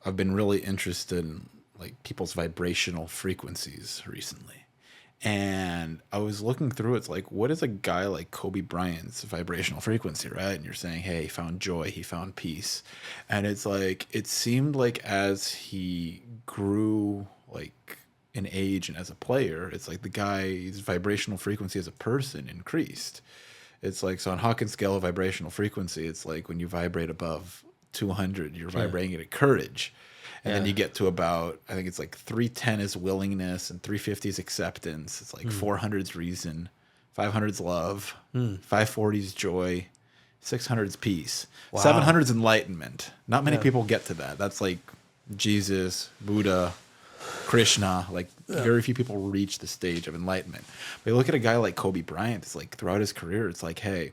I've been really interested in like people's vibrational frequencies recently. And I was looking through it's like, what is a guy like Kobe Bryant's vibrational frequency, right? And you're saying, hey, he found joy, he found peace. And it's like, it seemed like as he grew like in age and as a player, it's like the guy's vibrational frequency as a person increased. It's like, so on Hawkins scale of vibrational frequency, it's like when you vibrate above 200, you're Yeah. vibrating at courage. And then Yeah. you get to about, I think it's like 310 is willingness and 350 is acceptance. It's like 400 is reason, 500 is love, 540 is joy, 600 is peace, Wow. 700 is enlightenment. Not many Yeah. people get to that. That's like Jesus, Buddha, Krishna. Like very few people reach the stage of enlightenment. But you look at a guy like Kobe Bryant, it's like throughout his career, it's like, hey,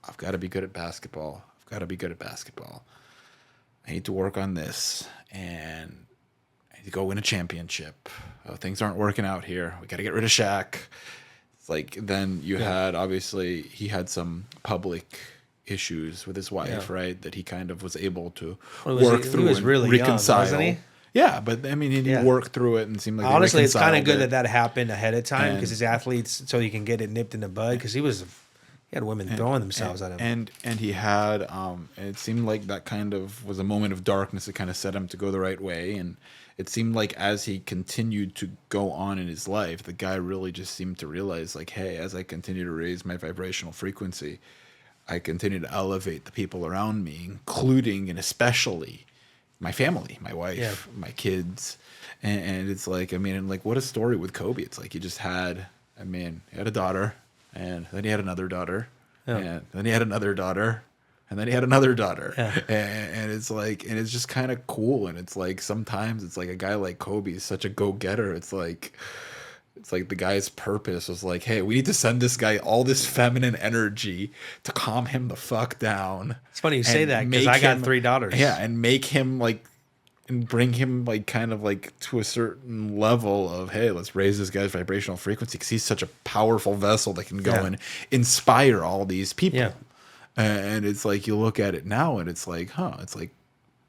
I've got to be good at basketball. I've got to be good at basketball. I need to work on this, and I need to go win a championship. Oh, things aren't working out here. We got to get rid of Shaq. It's like then you had obviously he had some public issues with his wife, right? That he kind of was able to work through he was and really reconcile. young, wasn't he? Yeah, but I mean, he Yeah. worked through it and seemed like they Honestly, it's kind of reconciled good it. that happened ahead of time because And- his athletes, so you can get it nipped in the bud. Because he had women throwing themselves at him. And he had it seemed like that kind of was a moment of darkness that kind of set him to go the right way. And it seemed like as he continued to go on in his life, the guy really just seemed to realize like, hey, as I continue to raise my vibrational frequency, I continue to elevate the people around me, including and especially my family, my wife, my kids. And it's like, I mean, like what a story with Kobe. It's like he just had, I mean, he had a daughter, and then he had another daughter, and then he had another daughter, and then he had another daughter. And it's like, and it's just kind of cool. And it's like, sometimes it's like a guy like Kobe is such a go-getter. It's like the guy's purpose was like, hey, we need to send this guy all this feminine energy to calm him the fuck down. It's funny you say and that because make I got him- 3 daughters. Yeah, and make him like, and bring him like kind of like to a certain level of, hey, let's raise this guy's vibrational frequency because he's such a powerful vessel that can go and inspire all these people. Yeah. And it's like you look at it now and it's like, it's like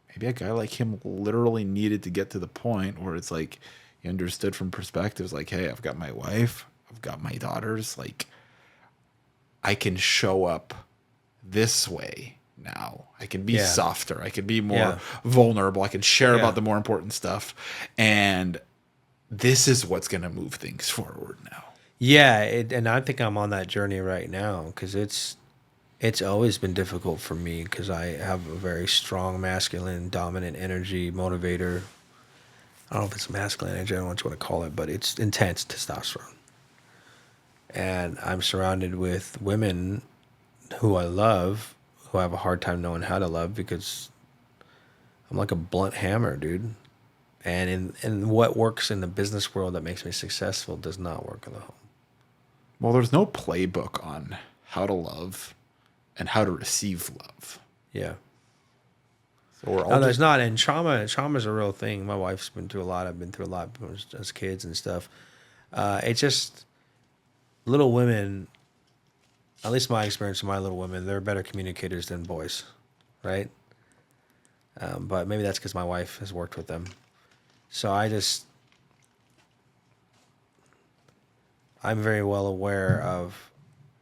maybe a guy like him literally needed to get to the point where it's like he understood from perspectives like, hey, I've got my wife, I've got my daughters, like I can show up this way now. I can be softer. I can be more vulnerable. I can share about the more important stuff. And this is what's going to move things forward now. Yeah, and I think I'm on that journey right now because it's always been difficult for me because I have a very strong masculine, dominant energy, motivator. I don't know if it's masculine energy, I don't know what you want to call it, but it's intense testosterone. And I'm surrounded with women who I love, who I have a hard time knowing how to love because I'm like a blunt hammer, dude. And in what works in the business world that makes me successful does not work in the home. Well, there's no playbook on how to love and how to receive love. Yeah. So we're all No, there's not. And trauma's a real thing. My wife's been through a lot. I've been through a lot as kids and stuff. It's just little women, at least my experience with my little women, they're better communicators than boys, right? But maybe that's because my wife has worked with them. So I'm very well aware of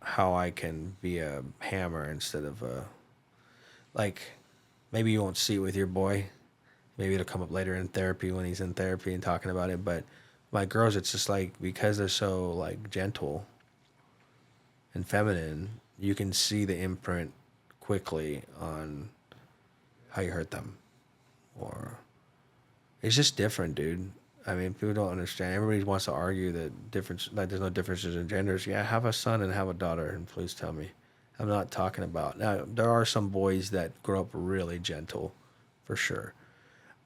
how I can be a hammer instead of like, maybe you won't see it with your boy. Maybe it'll come up later in therapy when he's in therapy and talking about it. But my girls, it's just like, because they're so like gentle and feminine, you can see the imprint quickly on how you hurt them. Or it's just different, dude. I mean, people don't understand. Everybody wants to argue that there's no differences in genders. Yeah, have a son and have a daughter, and please tell me. I'm not talking about... Now, there are some boys that grow up really gentle, for sure.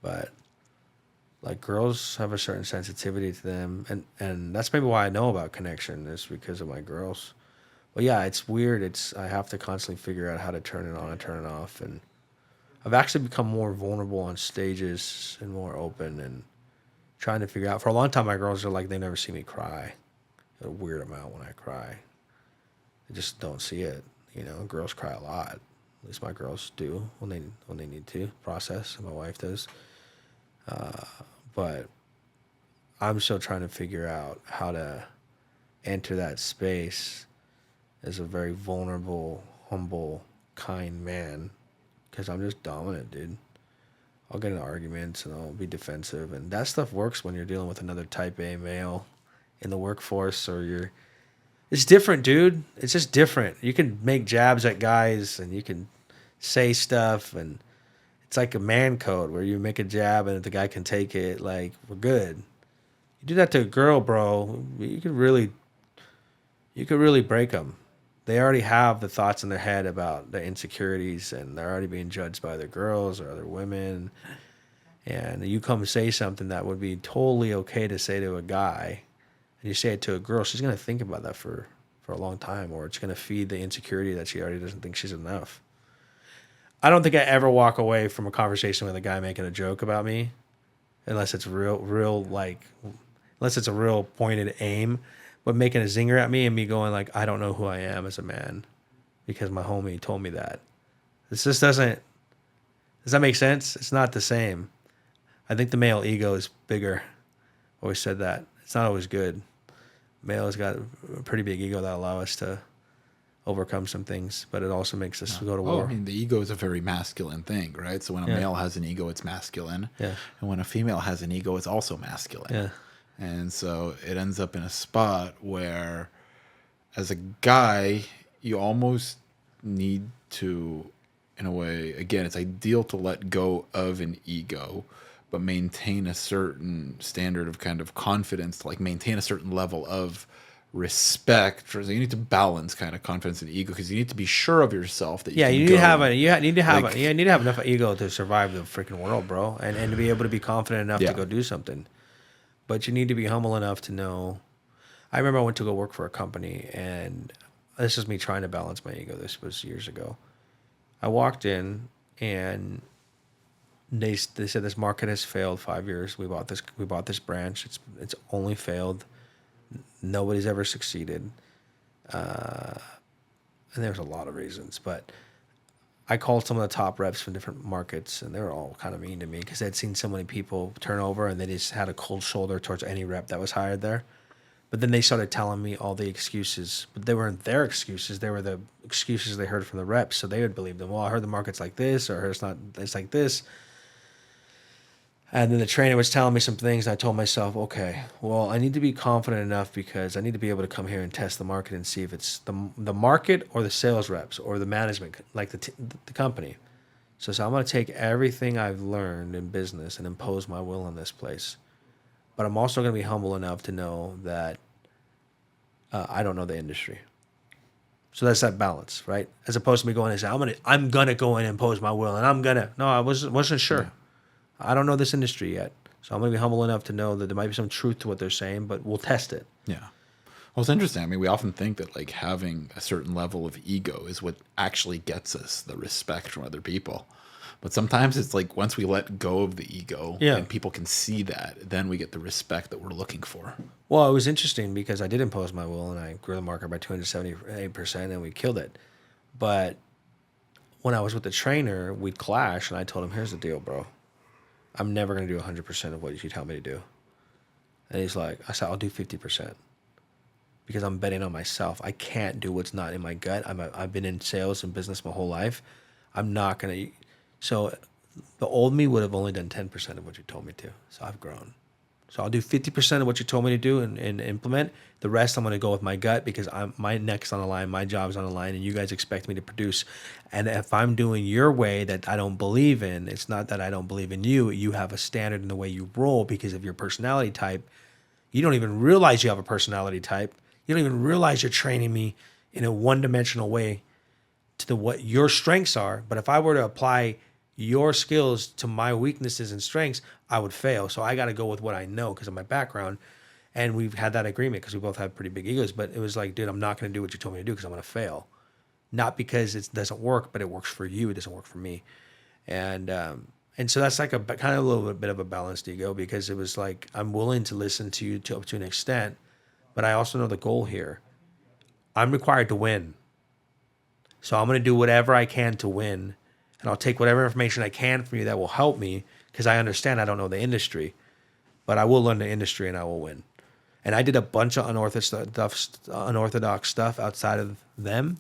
But, like, girls have a certain sensitivity to them. And that's maybe why I know about connection, is because of my girls. But, yeah, it's weird. I have to constantly figure out how to turn it on and turn it off. And I've actually become more vulnerable on stages and more open and trying to figure out. For a long time, my girls are like, they never see me cry. A weird amount when I cry. They just don't see it. You know, girls cry a lot. At least my girls do when they need to process, and my wife does. But I'm still trying to figure out how to enter that space as a very vulnerable, humble, kind man. Because I'm just dominant, dude. I'll get in arguments and I'll be defensive. And that stuff works when you're dealing with another type A male in the workforce or you're. It's different, dude. It's just different. You can make jabs at guys and you can say stuff and it's like a man code where you make a jab and if the guy can take it, like, we're good. You do that to a girl, bro, you could really break them. They already have the thoughts in their head about the insecurities and they're already being judged by other girls or other women. And you come say something that would be totally okay to say to a guy and you say it to a girl, she's going to think about that for a long time, or it's going to feed the insecurity that she already doesn't think she's enough. I don't think I ever walk away from a conversation with a guy making a joke about me unless it's unless it's a real pointed aim, but making a zinger at me and me going like, I don't know who I am as a man because my homie told me that. This just doesn't, does that make sense? It's not the same. I think the male ego is bigger. Always said that. It's not always good. Male's got a pretty big ego that allow us to overcome some things, but it also makes us go to war. I mean, the ego is a very masculine thing, right? So when a male has an ego, it's masculine. Yeah. And when a female has an ego, it's also masculine. Yeah. And so it ends up in a spot where, as a guy, you almost need to, in a way, again, it's ideal to let go of an ego, but maintain a certain standard of kind of confidence, to like maintain a certain level of respect. So you need to balance kind of confidence and ego because you need to be sure of yourself that you can you need go, to have you need to have enough ego to survive the freaking world, bro, and to be able to be confident enough to go do something. But you need to be humble enough to know. I remember I went to go work for a company, and this is me trying to balance my ego. This was years ago. I walked in, and they said this market has failed 5 years. We bought this branch. It's only failed. Nobody's ever succeeded. And there's a lot of reasons, but I called some of the top reps from different markets, and they were all kind of mean to me because they'd seen so many people turn over, and they just had a cold shoulder towards any rep that was hired there. But then they started telling me all the excuses, but they weren't their excuses. They were the excuses they heard from the reps, so they would believe them. Well, I heard the market's like this, or it's like this. And then the trainer was telling me some things, and I told myself, okay, well, I need to be confident enough because I need to be able to come here and test the market and see if it's the market or the sales reps or the management, like the company. So I'm going to take everything I've learned in business and impose my will on this place. But I'm also going to be humble enough to know that I don't know the industry. So that's that balance, right? As opposed to me going and saying, I'm gonna go and impose my will, and no, I wasn't sure. Yeah. I don't know this industry yet. So I'm going to be humble enough to know that there might be some truth to what they're saying, but we'll test it. Yeah. Well, it's interesting. I mean, we often think that like having a certain level of ego is what actually gets us the respect from other people. But sometimes it's like once we let go of the ego and people can see that, then we get the respect that we're looking for. Well, it was interesting because I did impose my will and I grew the market by 278% and we killed it. But when I was with the trainer, we'd clash and I told him, here's the deal, bro. I'm never going to do 100% of what you tell me to do. And he's like, I said, I'll do 50% because I'm betting on myself. I can't do what's not in my gut. I've been in sales and business my whole life. I'm not going to. So the old me would have only done 10% of what you told me to. So I've grown. So I'll do 50% of what you told me to do and implement. The rest I'm going to go with my gut because my neck's on the line, my job's on the line, and you guys expect me to produce. And if I'm doing your way that I don't believe in, it's not that I don't believe in you. You have a standard in the way you roll because of your personality type. You don't even realize you have a personality type. You don't even realize you're training me in a one-dimensional way to what your strengths are. But if I were to apply your skills to my weaknesses and strengths, I would fail. So I got to go with what I know because of my background. And we've had that agreement because we both have pretty big egos. But it was like, dude, I'm not going to do what you told me to do because I'm going to fail. Not because it doesn't work, but it works for you. It doesn't work for me. And so that's like a kind of a little bit of a balanced ego because it was like, I'm willing to listen to you up to an extent, but I also know the goal here. I'm required to win. So I'm going to do whatever I can to win. And I'll take whatever information I can from you that will help me because I understand I don't know the industry, but I will learn the industry and I will win. And I did a bunch of unorthodox stuff outside of them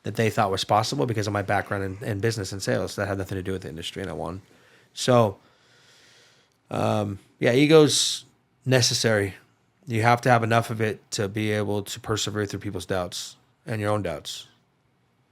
that they thought was possible because of my background in business and sales that had nothing to do with the industry, and I won. So, yeah, ego's necessary. You have to have enough of it to be able to persevere through people's doubts and your own doubts.